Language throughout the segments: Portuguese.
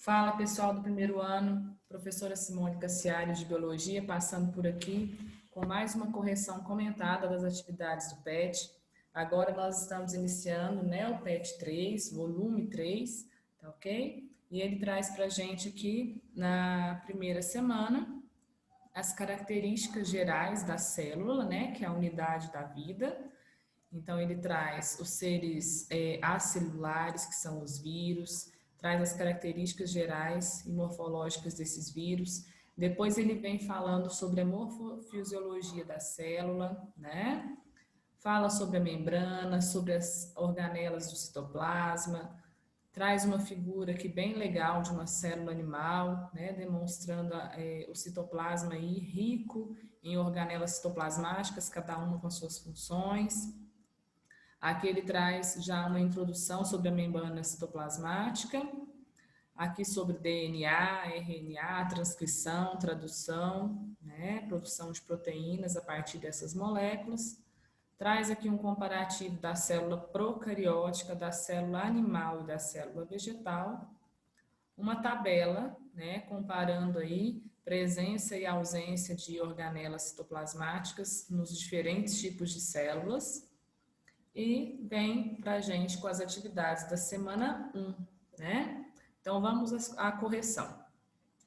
Fala pessoal do primeiro ano, professora Simone Cassiari de Biologia, passando por aqui com mais uma correção comentada das atividades do PET. Agora nós estamos iniciando, né, o PET 3, volume 3, tá ok? E ele traz para a gente aqui na primeira semana as características gerais da célula, né, que é a unidade da vida. Então, ele traz os seres acelulares, que são os vírus, traz as características gerais e morfológicas desses vírus. Depois, ele vem falando sobre a morfofisiologia da célula, né? Fala sobre a membrana, sobre as organelas do citoplasma, traz uma figura aqui bem legal de uma célula animal, né? Demonstrando o citoplasma aí rico em organelas citoplasmáticas, cada uma com suas funções. Aqui ele traz já uma introdução sobre a membrana citoplasmática, aqui sobre DNA, RNA, transcrição, tradução, né, produção de proteínas a partir dessas moléculas. Traz aqui um comparativo da célula procariótica, da célula animal e da célula vegetal. Uma tabela, né, comparando aí presença e ausência de organelas citoplasmáticas nos diferentes tipos de células. E vem para a gente com as atividades da semana 1, né? Então, vamos à correção.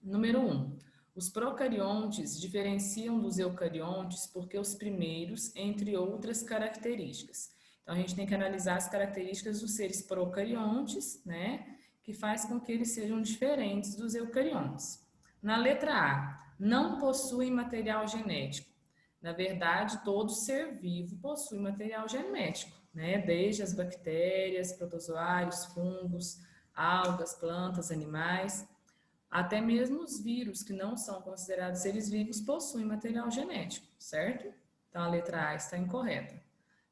Número 1. Os procariontes diferenciam dos eucariontes porque os primeiros, entre outras características. Então, a gente tem que analisar as características dos seres procariontes, né? Que faz com que eles sejam diferentes dos eucariontes. Na letra A, não possuem material genético. Na verdade, todo ser vivo possui material genético, né? Desde as bactérias, protozoários, fungos, algas, plantas, animais, até mesmo os vírus que não são considerados seres vivos possuem material genético, certo? Então a letra A está incorreta.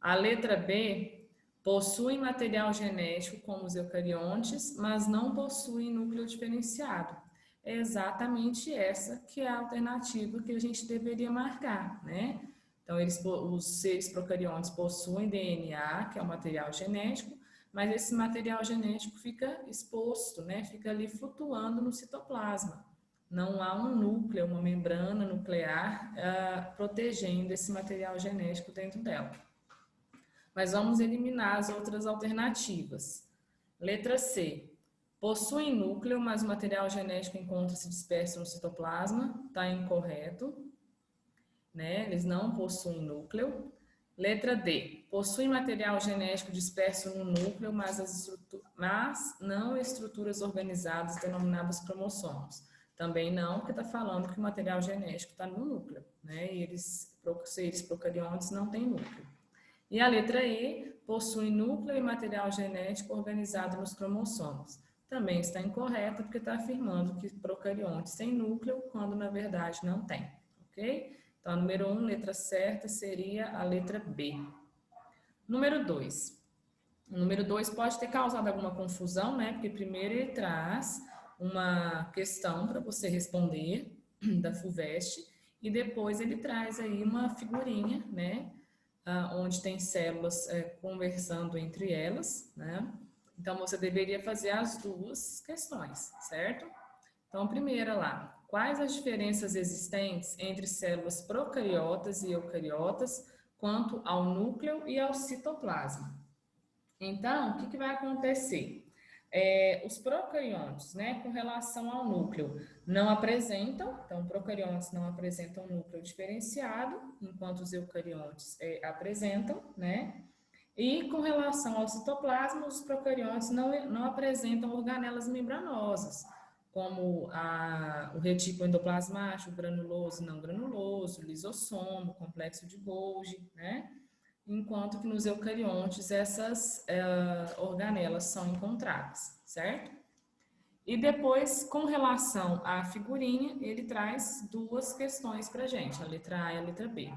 A letra B possui material genético como os eucariontes, mas não possui núcleo diferenciado. É exatamente essa que é a alternativa que a gente deveria marcar, né? Então, os seres procariontes possuem DNA, que é o material genético, mas esse material genético fica exposto, né? Fica ali flutuando no citoplasma. Não há um núcleo, uma membrana nuclear protegendo esse material genético dentro dela. Mas vamos eliminar as outras alternativas. Letra C. Possuem núcleo, mas o material genético encontra-se disperso no citoplasma. Está incorreto, né? Eles não possuem núcleo. Letra D. Possuem material genético disperso no núcleo, mas não estruturas organizadas denominadas cromossomos. Também não, porque está falando que o material genético está no núcleo, né? E seres procariontes não têm núcleo. E a letra E, possui núcleo e material genético organizado nos cromossomos. Também está incorreta, porque está afirmando que procariontes têm núcleo, quando na verdade não tem, ok? Então, número 1, letra certa seria a letra B. Número 2. O número 2 pode ter causado alguma confusão, né? Porque primeiro ele traz uma questão para você responder da FUVEST e depois ele traz aí uma figurinha, né? Onde tem células conversando entre elas, né? Então, você deveria fazer as duas questões, certo? Então, primeira lá, quais as diferenças existentes entre células procariotas e eucariotas quanto ao núcleo e ao citoplasma? Então, o que vai acontecer? Os procariontes, né, com relação ao núcleo, não apresentam, então, procariontes não apresentam núcleo diferenciado, enquanto os eucariontes apresentam, né? E com relação ao citoplasma, os procariontes não apresentam organelas membranosas, como o retículo endoplasmático, granuloso e não granuloso, lisossomo, complexo de Golgi, né? Enquanto que nos eucariontes essas organelas são encontradas, certo? E depois, com relação à figurinha, ele traz duas questões para a gente, a letra A e a letra B.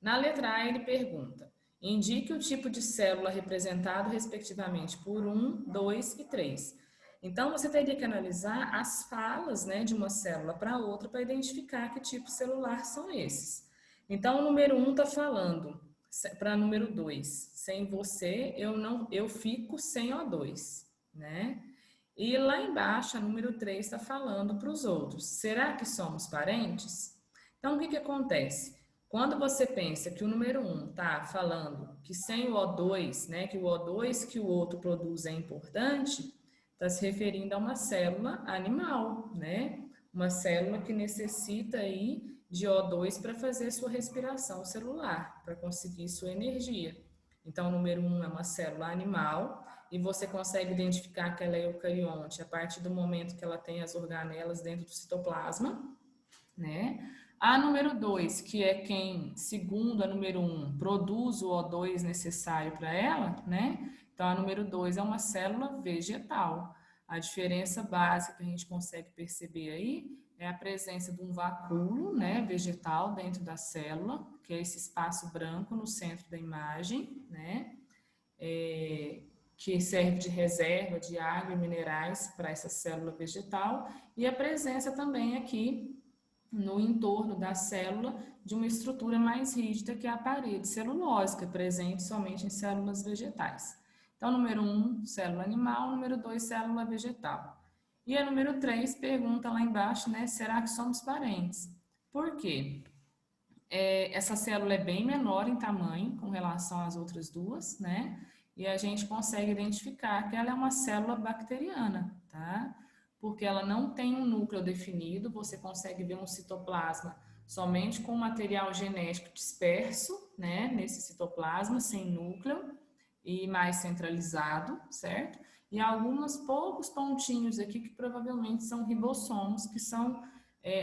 Na letra A, ele pergunta: indique o tipo de célula representado, respectivamente, por 1, 2 e 3. Então, você teria que analisar as falas, né, de uma célula para outra para identificar que tipo celular são esses. Então, o número 1 está falando para número 2: sem você, eu fico sem O2, né? E lá embaixo, a número 3 está falando para os outros. Será que somos parentes? Então, o que que acontece? Quando você pensa que o número 1 está falando que sem o O2, né, que o O2 que o outro produz é importante, está se referindo a uma célula animal, né? Uma célula que necessita aí de O2 para fazer sua respiração celular, para conseguir sua energia. Então, o número 1 é uma célula animal e você consegue identificar que ela é eucarionte a partir do momento que ela tem as organelas dentro do citoplasma, né? A número 2, que é quem, segundo a número 1, produz o O2 necessário para ela, né? Então, a número 2 é uma célula vegetal. A diferença básica que a gente consegue perceber aí é a presença de um vacúolo, né, vegetal dentro da célula, que é esse espaço branco no centro da imagem, né? Que serve de reserva de água e minerais para essa célula vegetal, e a presença também aqui no entorno da célula de uma estrutura mais rígida que é a parede celulósica, presente somente em células vegetais. Então, número 1, célula animal, número 2, célula vegetal. E a número 3 pergunta lá embaixo, né, será que somos parentes? Por quê? Essa célula é bem menor em tamanho com relação às outras duas, né? E a gente consegue identificar que ela é uma célula bacteriana, tá? Porque ela não tem um núcleo definido, você consegue ver um citoplasma somente com material genético disperso, né? Nesse citoplasma, sem núcleo e mais centralizado, certo? E alguns poucos pontinhos aqui que provavelmente são ribossomos, que são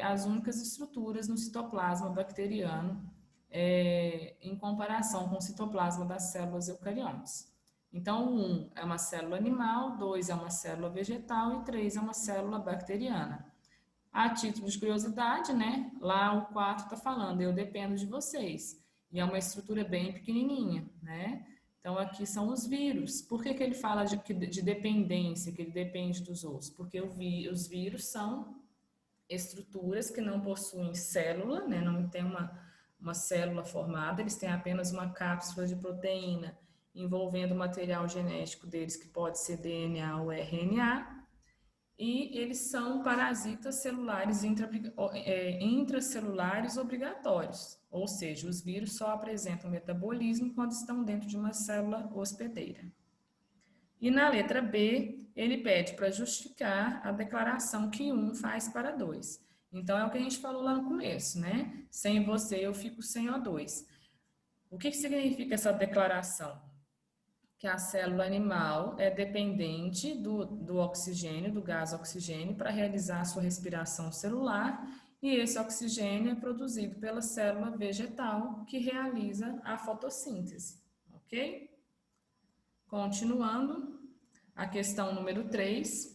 as únicas estruturas no citoplasma bacteriano em comparação com o citoplasma das células eucariontes. Então, 1 é uma célula animal, 2 é uma célula vegetal e 3 é uma célula bacteriana. A título de curiosidade, né? Lá o 4 está falando, eu dependo de vocês. E é uma estrutura bem pequenininha, né? Então, aqui são os vírus. Por que que ele fala de dependência, que ele depende dos outros? Porque os vírus são estruturas que não possuem célula, né? Não tem uma célula formada, eles têm apenas uma cápsula de proteína envolvendo o material genético deles, que pode ser DNA ou RNA, e eles são parasitas celulares intracelulares obrigatórios, ou seja, os vírus só apresentam metabolismo quando estão dentro de uma célula hospedeira. E na letra B, ele pede para justificar a declaração que 1 faz para 2. Então, é o que a gente falou lá no começo, né? Sem você, eu fico sem O2. O que significa essa declaração? Que a célula animal é dependente do oxigênio, do gás oxigênio, para realizar a sua respiração celular, e esse oxigênio é produzido pela célula vegetal, que realiza a fotossíntese, ok? Continuando, a questão número 3.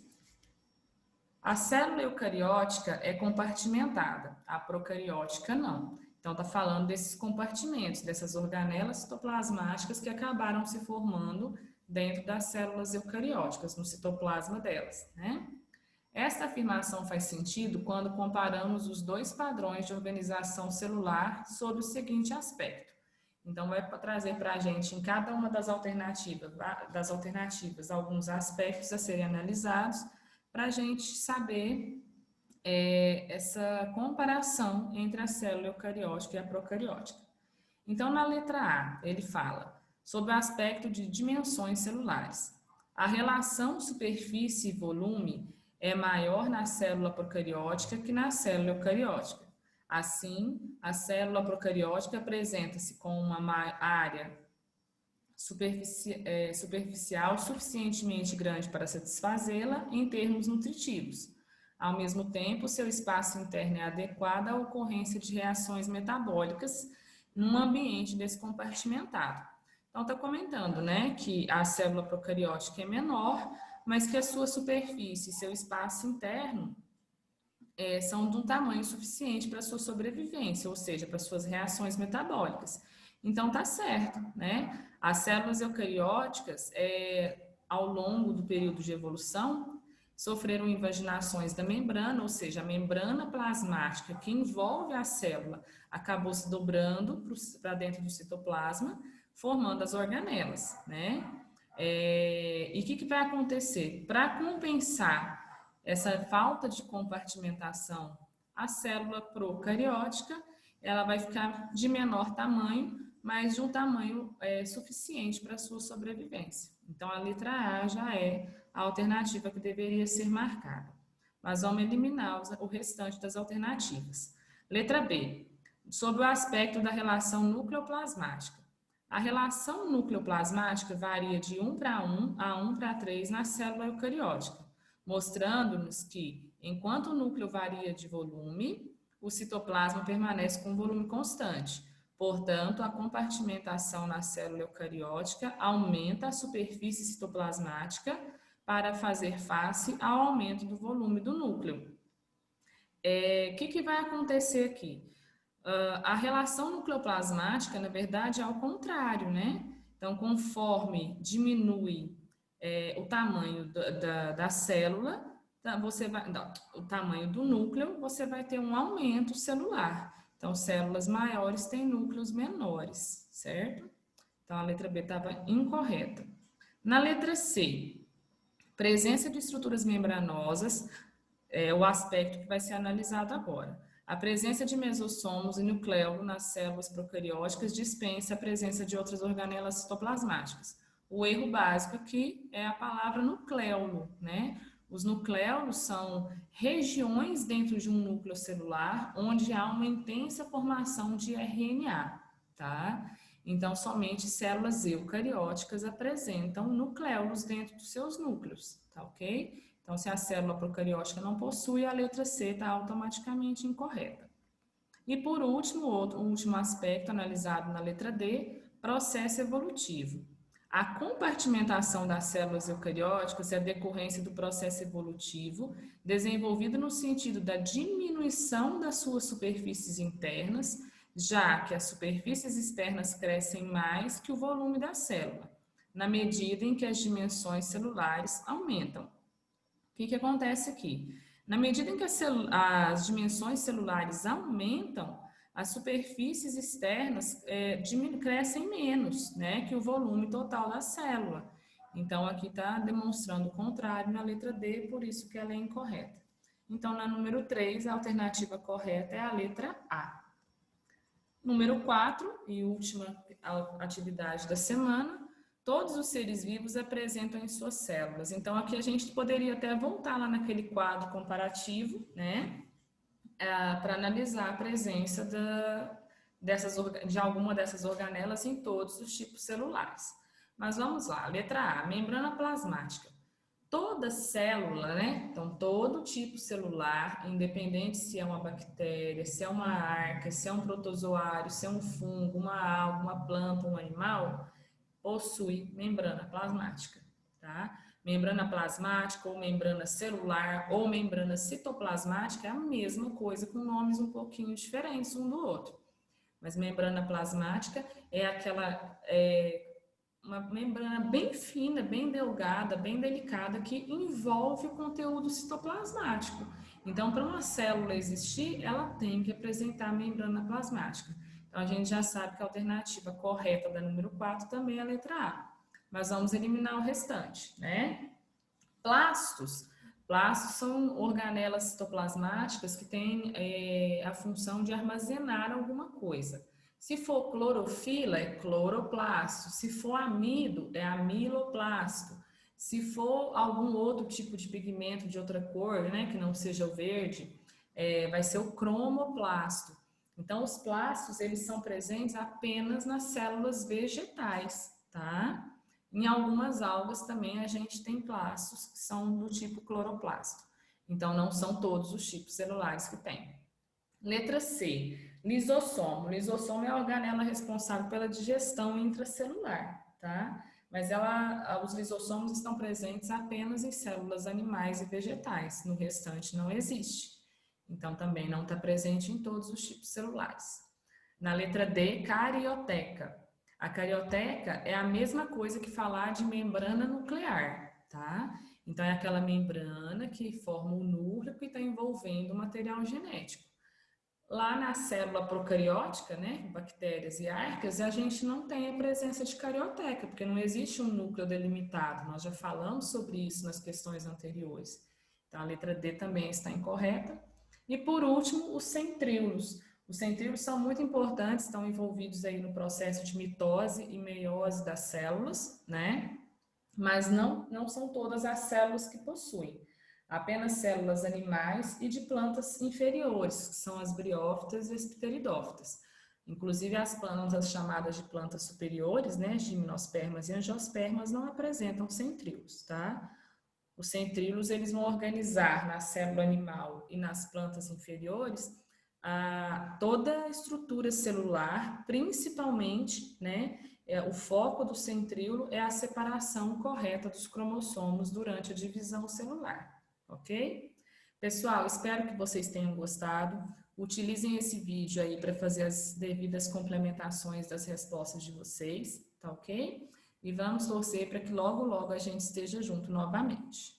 A célula eucariótica é compartimentada, a procariótica não. Então, está falando desses compartimentos, dessas organelas citoplasmáticas que acabaram se formando dentro das células eucarióticas, no citoplasma delas, né? Esta afirmação faz sentido quando comparamos os dois padrões de organização celular sob o seguinte aspecto. Então, vai trazer para a gente, em cada uma das alternativas, alguns aspectos a serem analisados, para a gente saber essa comparação entre a célula eucariótica e a procariótica. Então, na letra A, ele fala sobre o aspecto de dimensões celulares. A relação superfície e volume é maior na célula procariótica que na célula eucariótica. Assim, a célula procariótica apresenta-se com uma área superficial suficientemente grande para satisfazê-la em termos nutritivos. Ao mesmo tempo, seu espaço interno é adequado à ocorrência de reações metabólicas num ambiente descompartimentado. Então, está comentando, né, que a célula procariótica é menor, mas que a sua superfície e seu espaço interno são de um tamanho suficiente para a sua sobrevivência, ou seja, para suas reações metabólicas. Então, tá certo, né? As células eucarióticas, ao longo do período de evolução, sofreram invaginações da membrana, ou seja, a membrana plasmática que envolve a célula acabou se dobrando para dentro do citoplasma, formando as organelas, né? E o que vai acontecer? Para compensar essa falta de compartimentação, a célula procariótica, ela vai ficar de menor tamanho, mas de um tamanho suficiente para a sua sobrevivência. Então, a letra A já é a alternativa que deveria ser marcada. Mas vamos eliminar o restante das alternativas. Letra B, sobre o aspecto da relação nucleoplasmática. A relação nucleoplasmática varia de 1:1 a 1:3 na célula eucariótica, mostrando-nos que, enquanto o núcleo varia de volume, o citoplasma permanece com volume constante. Portanto, a compartimentação na célula eucariótica aumenta a superfície citoplasmática para fazer face ao aumento do volume do núcleo. O que vai acontecer aqui? A relação nucleoplasmática, na verdade, é ao contrário, né? Então, conforme diminui o tamanho da célula, o tamanho do núcleo, você vai ter um aumento celular. Então, células maiores têm núcleos menores, certo? Então, a letra B estava incorreta. Na letra C, presença de estruturas membranosas é o aspecto que vai ser analisado agora. A presença de mesossomos e nucleolo nas células procarióticas dispensa a presença de outras organelas citoplasmáticas. O erro básico aqui é a palavra nucleolo, né? Os nucleolos são regiões dentro de um núcleo celular onde há uma intensa formação de RNA, tá? Então, somente células eucarióticas apresentam nucleolos dentro dos seus núcleos, tá ok? Então, se a célula procariótica não possui, a letra C está automaticamente incorreta. E por último, o último aspecto analisado na letra D, processo evolutivo. A compartimentação das células eucarióticas é a decorrência do processo evolutivo desenvolvido no sentido da diminuição das suas superfícies internas, já que as superfícies externas crescem mais que o volume da célula, na medida em que as dimensões celulares aumentam. O que acontece aqui? Na medida em que as dimensões celulares aumentam, as superfícies externas crescem menos, né, que o volume total da célula. Então, aqui está demonstrando o contrário na letra D, por isso que ela é incorreta. Então, na número 3, a alternativa correta é a letra A. Número 4, e última atividade da semana, todos os seres vivos apresentam em suas células. Então, aqui a gente poderia até voltar lá naquele quadro comparativo, né, para analisar a presença de alguma dessas organelas em todos os tipos celulares. Mas vamos lá, letra A, membrana plasmática. Toda célula, né? Então, todo tipo celular, independente se é uma bactéria, se é uma arca, se é um protozoário, se é um fungo, uma alga, uma planta, um animal, possui membrana plasmática, tá? Membrana plasmática ou membrana celular ou membrana citoplasmática é a mesma coisa, com nomes um pouquinho diferentes um do outro. Mas membrana plasmática é aquela uma membrana bem fina, bem delgada, bem delicada, que envolve o conteúdo citoplasmático. Então, para uma célula existir, ela tem que apresentar a membrana plasmática. Então, a gente já sabe que a alternativa correta da número 4 também é a letra A. Mas vamos eliminar o restante, né? Plastos. Plastos são organelas citoplasmáticas que têm a função de armazenar alguma coisa. Se for clorofila, é cloroplasto. Se for amido, é amiloplasto. Se for algum outro tipo de pigmento de outra cor, né, que não seja o verde, vai ser o cromoplasto. Então, os plastos, eles são presentes apenas nas células vegetais, tá? Em algumas algas também a gente tem plastos que são do tipo cloroplasto. Então, não são todos os tipos celulares que tem. Letra C, lisossomo. Lisossomo é a organela responsável pela digestão intracelular, tá? Mas os lisossomos estão presentes apenas em células animais e vegetais, no restante não existe. Então, também não está presente em todos os tipos celulares. Na letra D, carioteca. A carioteca é a mesma coisa que falar de membrana nuclear, tá? Então, é aquela membrana que forma o núcleo que está envolvendo o material genético. Lá na célula procariótica, né, bactérias e arcas, a gente não tem a presença de carioteca, porque não existe um núcleo delimitado. Nós já falamos sobre isso nas questões anteriores. Então, a letra D também está incorreta. E, por último, os centríolos. Os centríolos são muito importantes, estão envolvidos aí no processo de mitose e meiose das células, né? Mas não são todas as células que possuem. Apenas células animais e de plantas inferiores, que são as briófitas e as pteridófitas. Inclusive as plantas chamadas de plantas superiores, né, gimnospermas e angiospermas, não apresentam centríolos, tá? Os centríolos, eles vão organizar na célula animal e nas plantas inferiores toda a estrutura celular, principalmente, né, o foco do centríolo é a separação correta dos cromossomos durante a divisão celular, ok? Pessoal, espero que vocês tenham gostado. Utilizem esse vídeo aí para fazer as devidas complementações das respostas de vocês, tá ok? E vamos torcer para que logo, logo a gente esteja junto novamente.